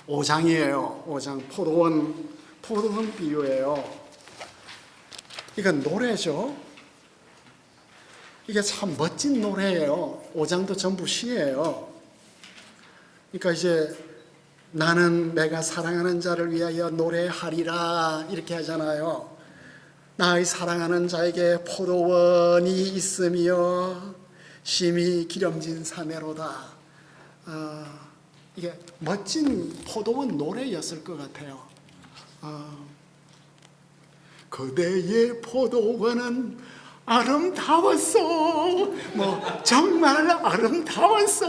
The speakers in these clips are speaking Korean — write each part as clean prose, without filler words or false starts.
5장이에요. 5장 포도원 비유예요. 이건 노래죠. 이게 참 멋진 노래예요. 5장도 전부 시예요. 그러니까 이제 나는 내가 사랑하는 자를 위하여 노래하리라 이렇게 하잖아요. 나의 사랑하는 자에게 포도원이 있으며 심히 기름진 사내로다. 이게 멋진 포도원 노래였을 것 같아요. 그대의 포도원은 아름다웠어. 정말 아름다웠어.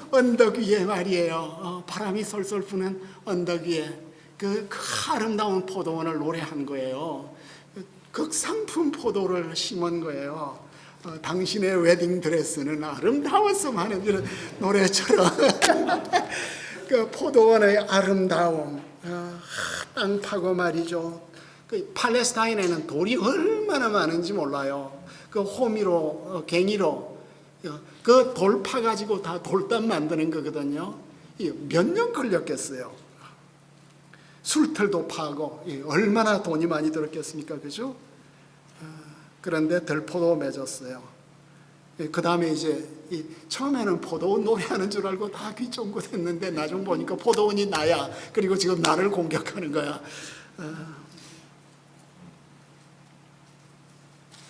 언덕 위에 말이에요. 바람이 솔솔 부는 언덕 위에 그 아름다운 포도원을 노래한 거예요. 극상품 포도를 심은 거예요. 당신의 웨딩 드레스는 아름다웠어 하는 이런 노래처럼 그 포도원의 아름다움, 땅 파고 말이죠. 그 팔레스타인에는 돌이 얼마나 많은지 몰라요. 그 호미로, 갱이로 그 돌 파가지고 다 돌담 만드는 거거든요. 몇 년 걸렸겠어요. 술틀도 파고 얼마나 돈이 많이 들었겠습니까, 그죠? 그런데 들포도 맺었어요. 그 다음에 이제 처음에는 포도원 노래하는 줄 알고 다 귀쫑긋했는데 나중 보니까 포도원이 나야. 그리고 지금 나를 공격하는 거야.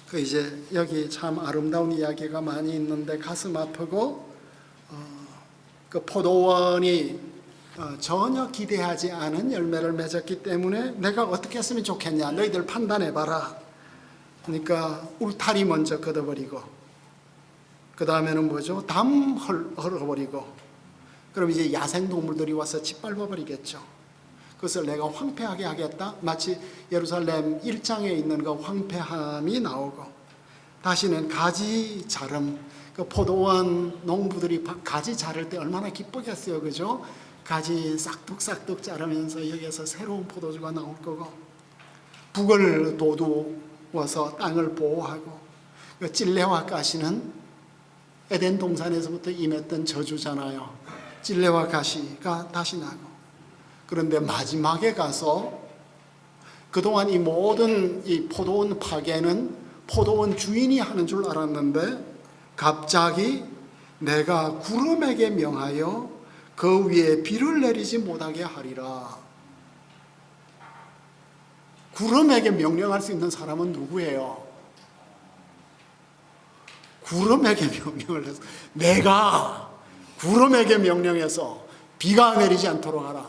그 이제 여기 참 아름다운 이야기가 많이 있는데 가슴 아프고 그 포도원이 전혀 기대하지 않은 열매를 맺었기 때문에 내가 어떻게 했으면 좋겠냐, 너희들 판단해봐라. 그러니까 울타리 먼저 걷어버리고 그 다음에는 뭐죠? 담 헐어버리고 그럼 이제 야생동물들이 와서 짓밟아버리겠죠. 그것을 내가 황폐하게 하겠다. 마치 예루살렘 1장에 있는 그 황폐함이 나오고 다시는 가지 자름, 그 포도원 농부들이 가지 자를 때 얼마나 기쁘겠어요, 그죠? 가지 싹둑싹둑 자르면서 여기에서 새로운 포도주가 나올 거고 북을 도두어서 땅을 보호하고 그 찔레와 가시는 에덴 동산에서부터 임했던 저주잖아요. 찔레와 가시가 다시 나고 그런데 마지막에 가서 그동안 이 모든 이 포도원 파괴는 포도원 주인이 하는 줄 알았는데 갑자기 내가 구름에게 명하여 그 위에 비를 내리지 못하게 하리라. 구름에게 명령할 수 있는 사람은 누구예요? 구름에게 명령을 해서 내가 구름에게 명령해서 비가 내리지 않도록 하라.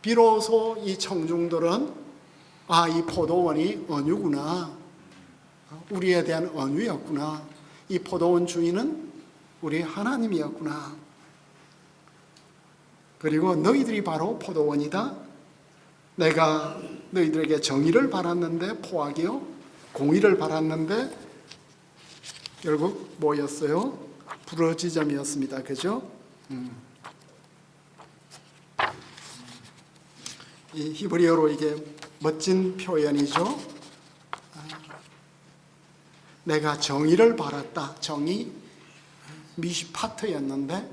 비로소 이 청중들은 이 포도원이 언유구나. 우리에 대한 언유였구나. 이 포도원 주인은 우리 하나님이었구나. 그리고 너희들이 바로 포도원이다. 내가 너희들에게 정의를 바랐는데 포악이요, 공의를 바랐는데 결국 뭐였어요? 부러지점이었습니다. 그죠? 이 히브리어로 이게 멋진 표현이죠. 내가 정의를 바랐다. 정의 미시파트였는데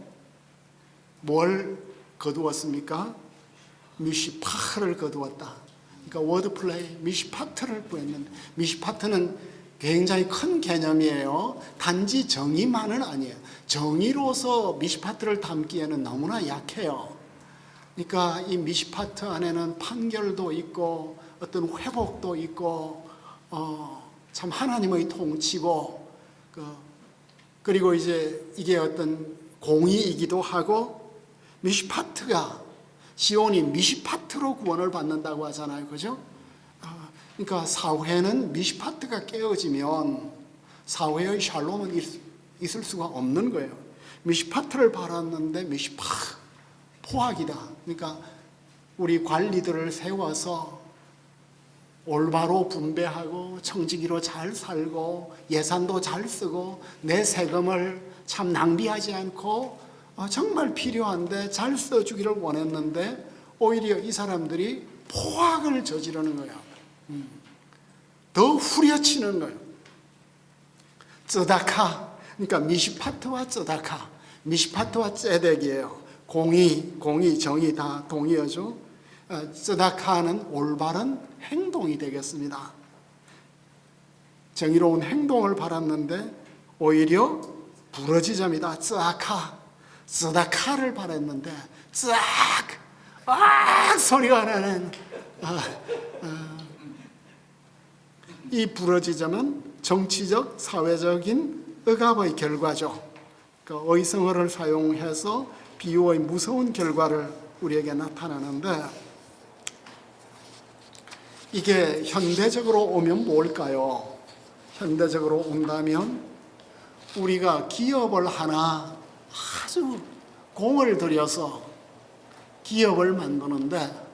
뭘 거두었습니까? 미시파를 거두었다. 그러니까 워드플레이 미시파트를 구했는데 미시파트는 굉장히 큰 개념이에요. 단지 정의만은 아니에요. 정의로서 미시파트를 담기에는 너무나 약해요. 그러니까 이 미시파트 안에는 판결도 있고 어떤 회복도 있고 참 하나님의 통치고 그리고 이제 이게 어떤 공의이기도 하고 미시파트가 시온이 미시파트로 구원을 받는다고 하잖아요. 그죠? 그러니까 사회는 미시파트가 깨어지면 사회의 샬롬은 있을 수가 없는 거예요. 미시파트를 바랐는데 포악이다. 그러니까 우리 관리들을 세워서 올바로 분배하고 청지기로 잘 살고 예산도 잘 쓰고 내 세금을 참 낭비하지 않고 정말 필요한데 잘 써주기를 원했는데 오히려 이 사람들이 포악을 저지르는 거예요. 더 후려치는 거예요. 쩌다카, 그러니까 미시파트와 쩌다카, 미시파트와 째덱이에요. 공의, 정의 다 동의어죠. 쯔다카는 올바른 행동이 되겠습니다. 정의로운 행동을 바랐는데 오히려 부러지점이다. 쯔다카를 바랐는데 소리가 나는 이 부러지점은 정치적, 사회적인 억압의 결과죠. 그 의성어를 사용해서 비유의 무서운 결과를 우리에게 나타나는데, 이게 현대적으로 오면 뭘까요? 현대적으로 온다면 우리가 기업을 하나 아주 공을 들여서 기업을 만드는데,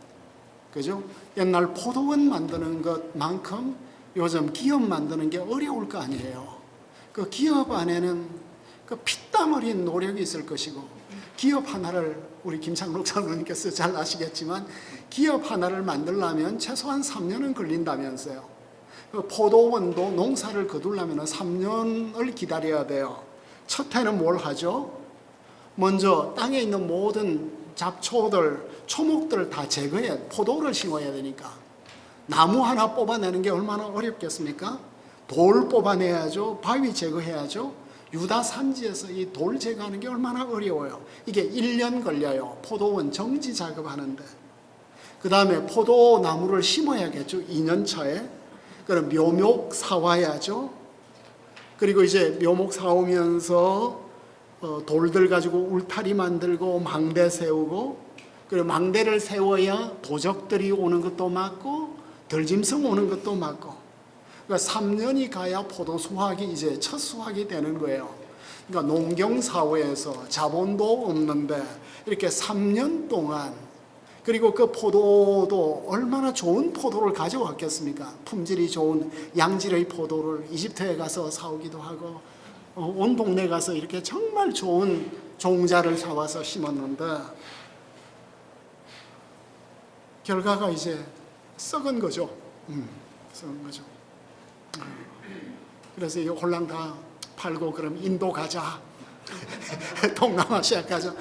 그죠? 옛날 포도원 만드는 것만큼 요즘 기업 만드는 게 어려울 거 아니에요. 그 기업 안에는 그 피땀 흘린 노력이 있을 것이고, 기업 하나를 우리 김창록 장로님께서 잘 아시겠지만 기업 하나를 만들려면 최소한 3년은 걸린다면서요. 그 포도원도 농사를 거두려면 3년을 기다려야 돼요. 첫 해는 뭘 하죠? 먼저 땅에 있는 모든 잡초들, 초목들을 다 제거해 포도를 심어야 되니까 나무 하나 뽑아내는 게 얼마나 어렵겠습니까? 돌 뽑아내야죠. 바위 제거해야죠. 유다 산지에서 이 돌 제거하는 게 얼마나 어려워요. 이게 1년 걸려요. 포도원 정지 작업하는데. 그 다음에 포도나무를 심어야겠죠. 2년 차에. 그럼 묘목 사와야죠. 그리고 이제 묘목 사오면서 돌들 가지고 울타리 만들고 망대 세우고, 그리고 망대를 세워야 도적들이 오는 것도 막고 들짐승 오는 것도 막고, 그러니까 3년이 가야 포도 수확이 이제 첫 수확이 되는 거예요. 그러니까 농경사회에서 자본도 없는데 이렇게 3년 동안, 그리고 그 포도도 얼마나 좋은 포도를 가져왔겠습니까? 품질이 좋은 양질의 포도를 이집트에 가서 사오기도 하고, 온 동네 가서 이렇게 정말 좋은 종자를 사와서 심었는데 결과가 이제 썩은 거죠. 썩은 거죠. 그래서 이 홀랑 다 팔고 그럼 인도 가자, 동남아시아 가자.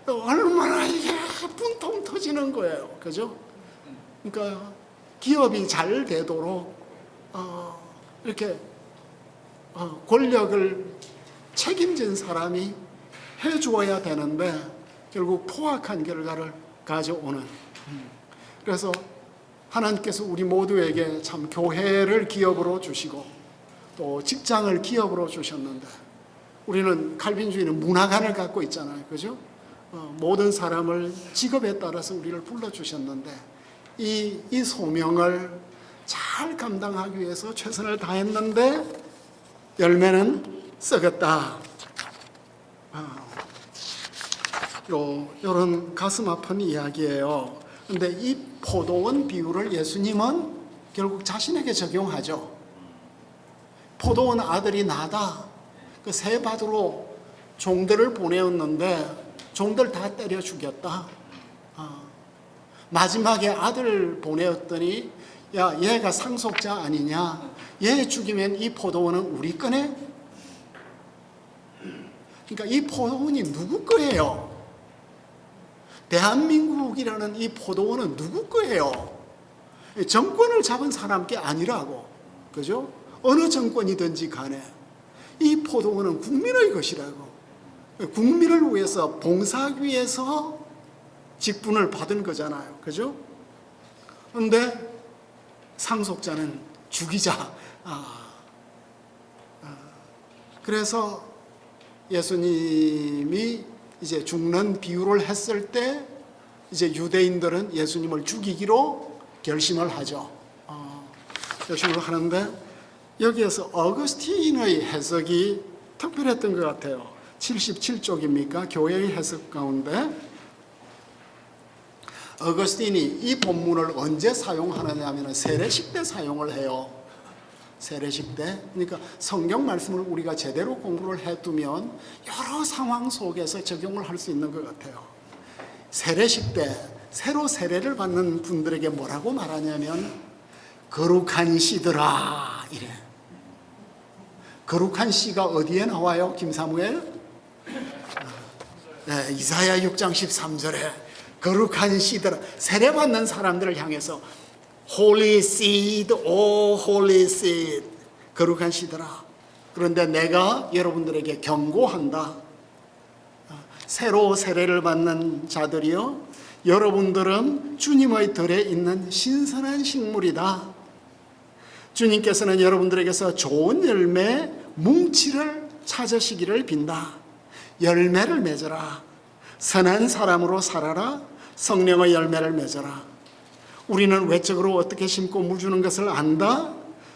얼마나 이게 분통 터지는 거예요, 그죠? 그러니까 기업이 잘 되도록 이렇게 권력을 책임진 사람이 해주어야 되는데 결국 포악한 결과를 가져오는. 그래서 하나님께서 우리 모두에게 참 교회를 기업으로 주시고 또 직장을 기업으로 주셨는데, 우리는 칼빈주의는 문화관을 갖고 있잖아요, 그죠? 모든 사람을 직업에 따라서 우리를 불러주셨는데 이 소명을 잘 감당하기 위해서 최선을 다했는데 열매는 썩었다. 이런 가슴 아픈 이야기예요. 근데 이 포도원 비유를 예수님은 결국 자신에게 적용하죠. 포도원 아들이 나다. 그 새 받으러 종들을 보내었는데 종들 다 때려 죽였다. 마지막에 아들 보내었더니 야, 얘가 상속자 아니냐? 얘 죽이면 이 포도원은 우리 거네? 그러니까 이 포도원이 누구 거예요? 대한민국이라는 이 포도원은 누구 거예요? 정권을 잡은 사람 게 아니라고. 그죠? 어느 정권이든지 간에 이 포도원은 국민의 것이라고. 국민을 위해서 봉사하기 위해서 직분을 받은 거잖아요. 그죠? 그런데 상속자는 죽이자. 그래서 예수님이 이제 죽는 비유를 했을 때 이제 유대인들은 예수님을 죽이기로 결심을 하죠. 결심을 하는데 여기에서 어거스틴의 해석이 특별했던 것 같아요. 77쪽입니까? 교회의 해석 가운데 어거스틴이 이 본문을 언제 사용하느냐 하면 세례식 때 사용을 해요. 세례식 때. 그러니까 성경 말씀을 우리가 제대로 공부를 해두면 여러 상황 속에서 적용을 할 수 있는 것 같아요. 세례식 때 새로 세례를 받는 분들에게 뭐라고 말하냐면 거룩한 씨들아 이래. 거룩한 씨가 어디에 나와요? 김사무엘? 이사야 6장 13절에 거룩한 씨들, 세례받는 사람들을 향해서 Holy seed, O holy seed, 거룩한 씨들아. 그런데 내가 여러분들에게 경고한다. 새로 세례를 받는 자들이요, 여러분들은 주님의 덜에 있는 신선한 식물이다. 주님께서는 여러분들에게서 좋은 열매, 뭉치를 찾으시기를 빈다. 열매를 맺어라. 선한 사람으로 살아라. 성령의 열매를 맺어라. 우리는 외적으로 어떻게 심고 물 주는 것을 안다.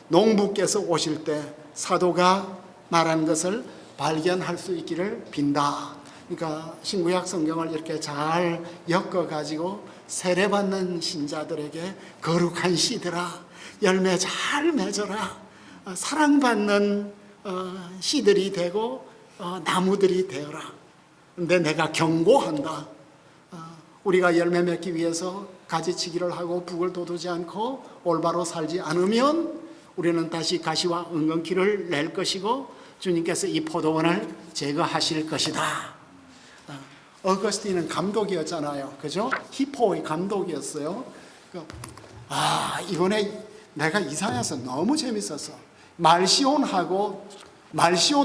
농부께서 오실 때 사도가 말한 것을 발견할 수 있기를 빈다. 그러니까 신구약 성경을 이렇게 잘 엮어가지고 세례받는 신자들에게 거룩한 씨들아, 열매 잘 맺어라. 사랑받는 씨들이 되고 나무들이 되어라. 근데 내가 경고한다. 우리가 열매 맺기 위해서 가지치기를 하고 북을 돋우지 않고 올바로 살지 않으면 우리는 다시 가시와 은근키를 낼 것이고 주님께서 이 포도원을 제거하실 것이다. 어거스틴은 감독이었잖아요. 그죠? 히포의 감독이었어요. 이번에 내가 이사야서 너무 재밌었어. 말시온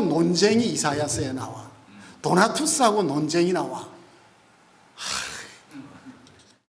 논쟁이 이사야서에 나와. 도나투스하고 논쟁이 나와.